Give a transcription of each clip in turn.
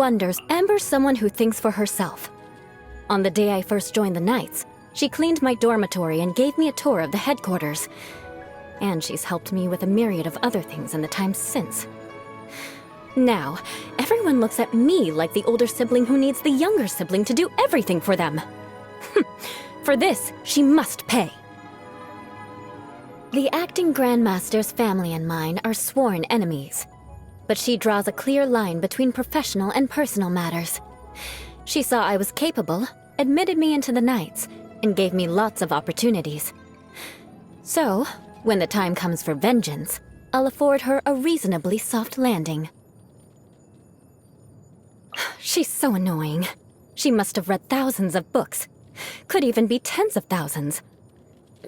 wonders, Amber's someone who thinks for herself. On the day I first joined the Knights, she cleaned my dormitory and gave me a tour of the headquarters. And she's helped me with a myriad of other things in the time since. Now, everyone looks at me like the older sibling who needs the younger sibling to do everything for them. For this, she must pay. The acting Grandmaster's family and mine are sworn enemies. But she draws a clear line between professional and personal matters. She saw I was capable, admitted me into the Knights, and gave me lots of opportunities. So, when the time comes for vengeance, I'll afford her a reasonably soft landing. She's so annoying. She must have read thousands of books. Could even be tens of thousands.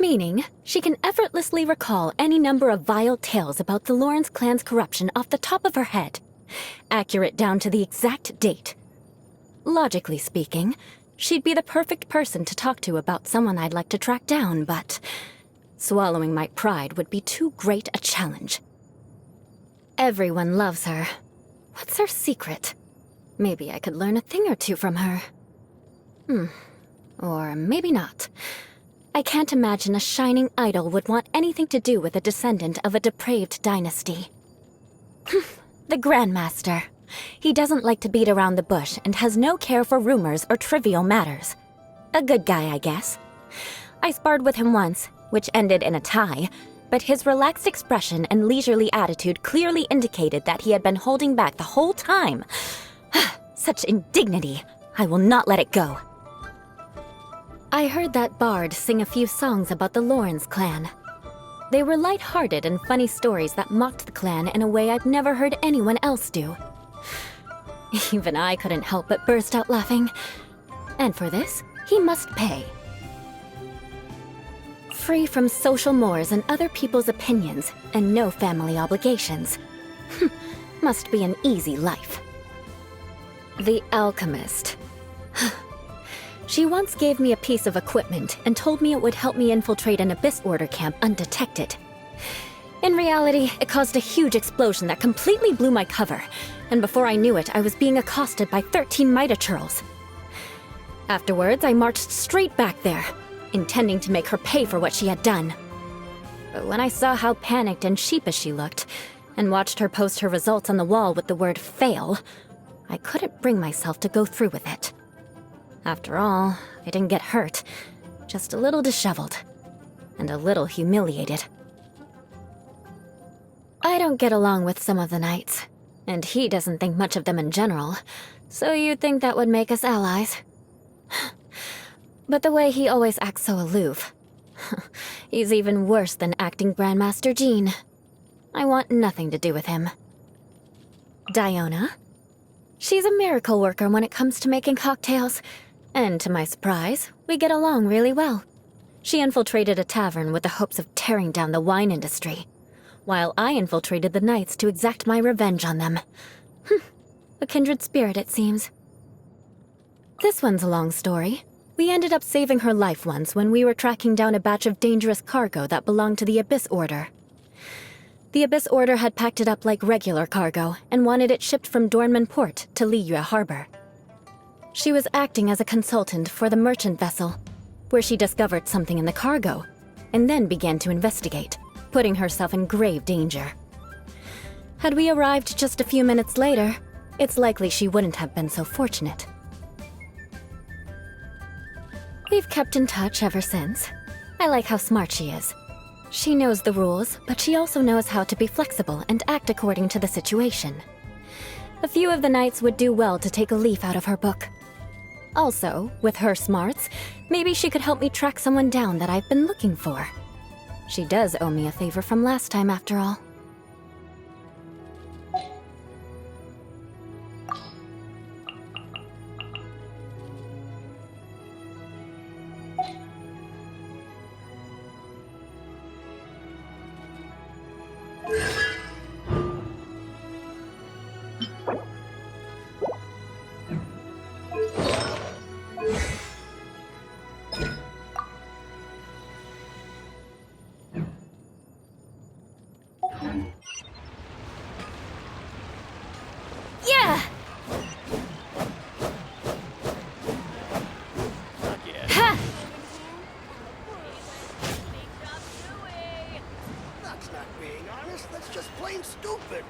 Meaning, she can effortlessly recall any number of vile tales about the Lawrence clan's corruption off the top of her head. Accurate down to the exact date. Logically speaking, she'd be the perfect person to talk to about someone I'd like to track down, but swallowing my pride would be too great a challenge. Everyone loves her. What's her secret? Maybe I could learn a thing or two from her. Or maybe not. I can't imagine a shining idol would want anything to do with a descendant of a depraved dynasty. The Grandmaster. He doesn't like to beat around the bush and has no care for rumors or trivial matters. A good guy, I guess. I sparred with him once, which ended in a tie, but his relaxed expression and leisurely attitude clearly indicated that he had been holding back the whole time. Such indignity. I will not let it go. I heard that bard sing a few songs about the Lawrence clan. They were light-hearted and funny stories that mocked the clan in a way I'd never heard anyone else do. Even I couldn't help but burst out laughing. And for this, he must pay. Free from social mores and other people's opinions, and no family obligations. Must be an easy life. The alchemist. She once gave me a piece of equipment and told me it would help me infiltrate an Abyss Order camp undetected. In reality, it caused a huge explosion that completely blew my cover, and before I knew it, I was being accosted by 13 Mita-churls. Afterwards, I marched straight back there, intending to make her pay for what she had done. But when I saw how panicked and sheepish she looked, and watched her post her results on the wall with the word fail, I couldn't bring myself to go through with it. After all, I didn't get hurt, just a little disheveled, and a little humiliated. I don't get along with some of the Knights, and he doesn't think much of them in general, so you'd think that would make us allies. But the way he always acts so aloof. He's even worse than acting Grandmaster Jean. I want nothing to do with him. Diona? She's a miracle worker when it comes to making cocktails, and to my surprise, we get along really well. She infiltrated a tavern with the hopes of tearing down the wine industry, while I infiltrated the Knights to exact my revenge on them. A kindred spirit, it seems. This one's a long story. We ended up saving her life once when we were tracking down a batch of dangerous cargo that belonged to the Abyss Order. The Abyss Order had packed it up like regular cargo and wanted it shipped from Dornman Port to Liyue Harbor. She was acting as a consultant for the merchant vessel, where she discovered something in the cargo, and then began to investigate, putting herself in grave danger. Had we arrived just a few minutes later, it's likely she wouldn't have been so fortunate. We've kept in touch ever since. I like how smart she is. She knows the rules, but she also knows how to be flexible and act according to the situation. A few of the Knights would do well to take a leaf out of her book. Also, with her smarts, maybe she could help me track someone down that I've been looking for. She does owe me a favor from last time, after all. not being honest. That's just plain stupid.